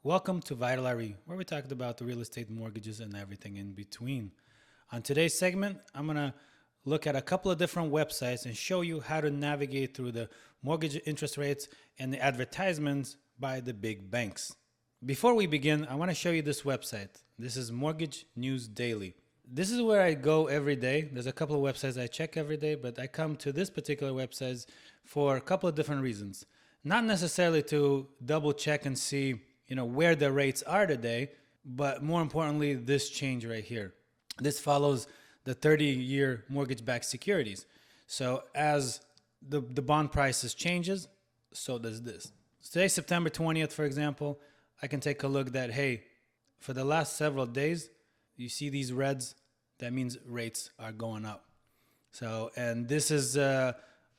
Welcome to Vital RE, where we talked about the real estate mortgages and everything in between. On today's segment, I'm going to look at a couple of different websites and show you how to navigate through the mortgage interest rates and the advertisements by the big banks. Before we begin, I want to show you this website. This is Mortgage News Daily. This is where I go every day. There's a couple of websites I check every day, but I come to this particular website for a couple of different reasons. Not necessarily to double check and see where the rates are today, but more importantly, this change right here. This follows the 30-year mortgage-backed securities. So as the bond prices changes, so does this. Today, September 20th, for example, I can take a look that, hey, for the last several days, you see these reds, that means rates are going up. So, and this is, I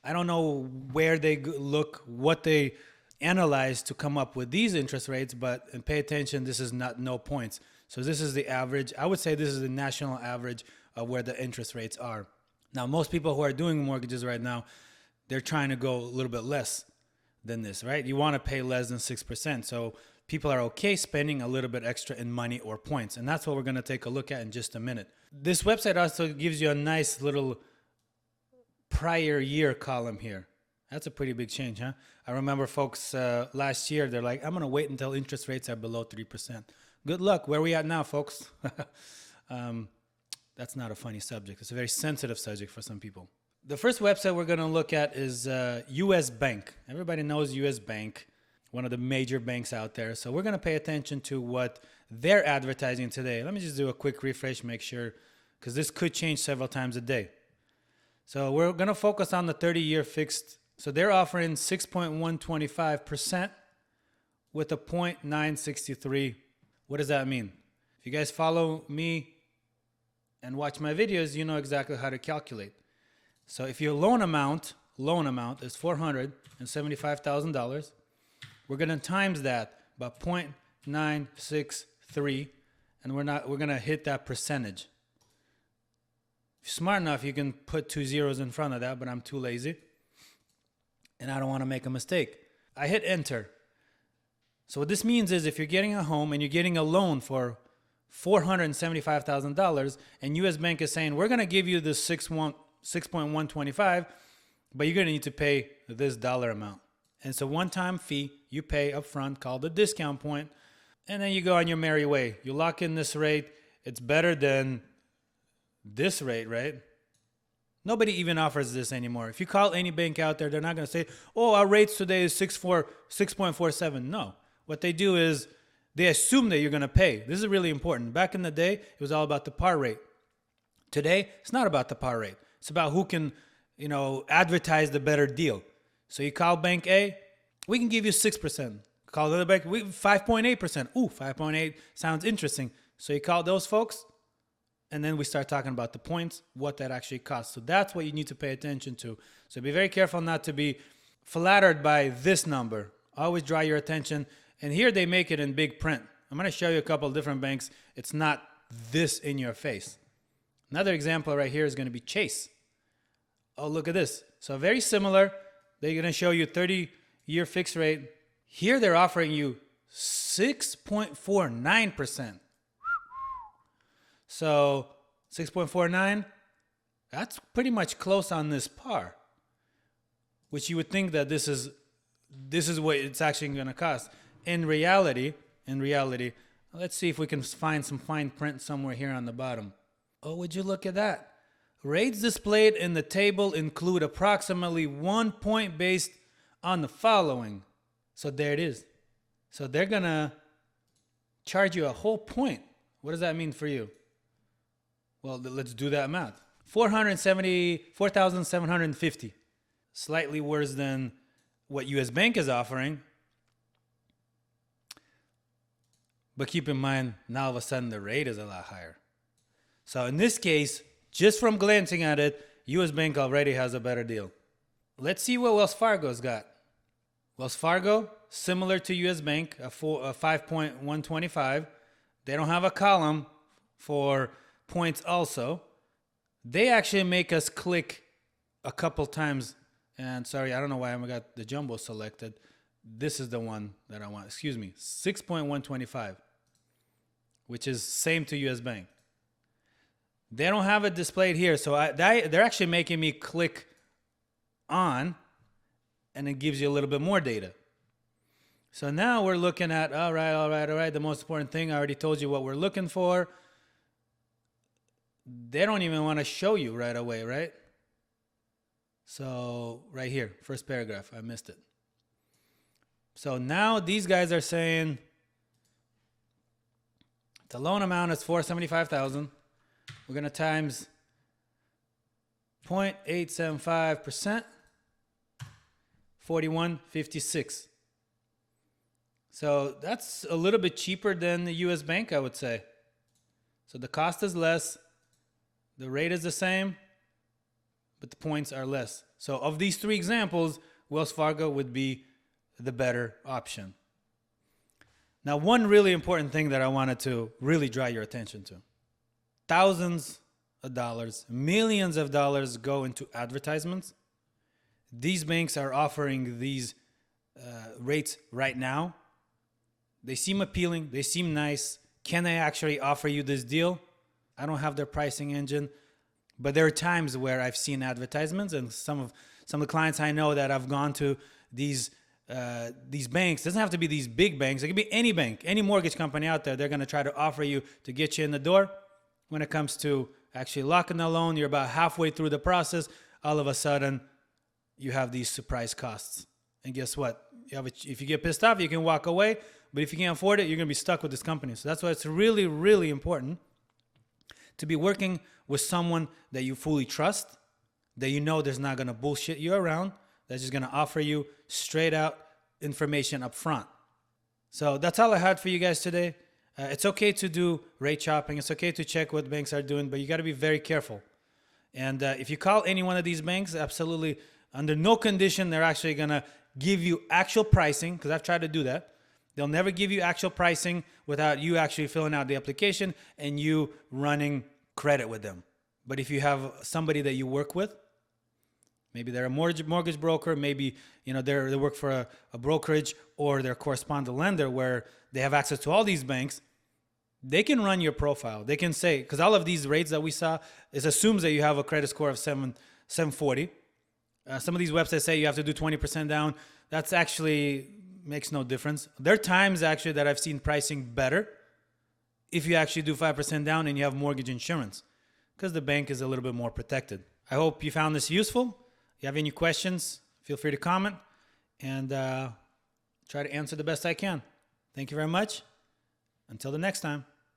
don't know where they look, what they analyze to come up with these interest rates, but and pay attention, this is not no points. So this is the average. I would say this is the national average of where the interest rates are. Now, most people who are doing mortgages right now, they're trying to go a little bit less than this, right? You want to pay less than 6%. So people are okay spending a little bit extra in money or points. And that's what we're going to take a look at in just a minute. This website also gives you a nice little prior year column here. That's a pretty big change, huh? I remember folks last year, they're like, I'm going to wait until interest rates are below 3%. Good luck. Where are we at now, folks? That's not a funny subject. It's a very sensitive subject for some people. The first website we're going to look at is US Bank. Everybody knows US Bank, one of the major banks out there. So we're going to pay attention to what they're advertising today. Let me just do a quick refresh, make sure, because this could change several times a day. So we're going to focus on the 30-year fixed. So they're offering 6.125% with a 0.963. What does that mean? If you guys follow me and watch my videos, you know exactly how to calculate. So if your loan amount is $475,000, we're going to times that by 0.963, and we're going to hit that percentage. If you're smart enough, you can put 2 zeros in front of that, but I'm too lazy. And I don't want to make a mistake. I hit enter. So what this means is if you're getting a home and you're getting a loan for $475,000 and US Bank is saying, we're going to give you this 6.125, but you're going to need to pay this dollar amount. And it's a one-time fee you pay up front called the discount point, and then you go on your merry way. You lock in this rate. It's better than this rate, right? Nobody even offers this anymore. If you call any bank out there, they're not going to say, oh, our rates today is 6.47. No. What they do is they assume that you're going to pay. This is really important. Back in the day, it was all about the par rate. Today, it's not about the par rate. It's about who can, advertise the better deal. So you call Bank A, we can give you 6%. Call the other bank, 5.8%. Ooh, 5.8 sounds interesting. So you call those folks, and then we start talking about the points, what that actually costs. So that's what you need to pay attention to. So be very careful not to be flattered by this number. Always draw your attention. And here they make it in big print. I'm going to show you a couple of different banks. It's not this in your face. Another example right here is going to be Chase. Oh, look at this. So very similar. They're going to show you 30-year fixed rate. Here they're offering you 6.49%. So 6.49, that's pretty much close on this par, which you would think that this is what it's actually going to cost. In reality, let's see if we can find some fine print somewhere here on the bottom. Oh, would you look at that? Rates displayed in the table include approximately 1 point based on the following. So there it is. So they're going to charge you a whole point. What does that mean for you? Well, let's do that math. 4,750. Slightly worse than what US Bank is offering. But keep in mind, now all of a sudden the rate is a lot higher. So in this case, just from glancing at it, US Bank already has a better deal. Let's see what Wells Fargo's got. Wells Fargo, similar to US Bank, a 5.125. They don't have a column for points also. They actually make us click a couple times. And sorry, I don't know why I got the jumbo selected. This is the one that I want. Excuse me, 6.125, which is same to US Bank. They don't have it displayed here, so they're actually making me click on, and it gives you a little bit more data. So now we're looking at, all right. The most important thing, I already told you what we're looking for. They don't even want to show you right away, right? So right here, first paragraph, I missed it. So now these guys are saying the loan amount is $475,000. We're going to times 0.875%, 41.56. So that's a little bit cheaper than the US Bank, I would say. So the cost is less, the rate is the same, but the points are less. So of these three examples, Wells Fargo would be the better option. Now, one really important thing that I wanted to really draw your attention to. Thousands of dollars, millions of dollars go into advertisements. These banks are offering these rates right now. They seem appealing. They seem nice. Can I actually offer you this deal? I don't have their pricing engine, but there are times where I've seen advertisements, and some of the clients I know that have gone to these banks. It doesn't have to be these big banks. It could be any bank, any mortgage company out there. They're going to try to offer you to get you in the door. When it comes to actually locking the loan, you're about halfway through the process. All of a sudden, you have these surprise costs. And guess what? If you get pissed off, you can walk away. But if you can't afford it, you're going to be stuck with this company. So that's why it's really, really important to be working with someone that you fully trust, that you know there's not going to bullshit you around, that's just going to offer you straight out information up front. So that's all I had for you guys today. It's okay to do rate shopping. It's okay to check what banks are doing, but you got to be very careful. And if you call any one of these banks, absolutely, under no condition, they're actually going to give you actual pricing, because I've tried to do that. They'll never give you actual pricing without you actually filling out the application and you running credit with them. But if you have somebody that you work with, maybe they're a mortgage broker, maybe they work for a brokerage, or they're a correspondent lender where they have access to all these banks, they can run your profile. They can say, because all of these rates that we saw, it assumes that you have a credit score of 740. Some of these websites say you have to do 20% down. That's actually makes no difference. There are times actually that I've seen pricing better if you actually do 5% down and you have mortgage insurance, because the bank is a little bit more protected. I hope you found this useful. If you have any questions, feel free to comment, and try to answer the best I can. Thank you very much. Until the next time.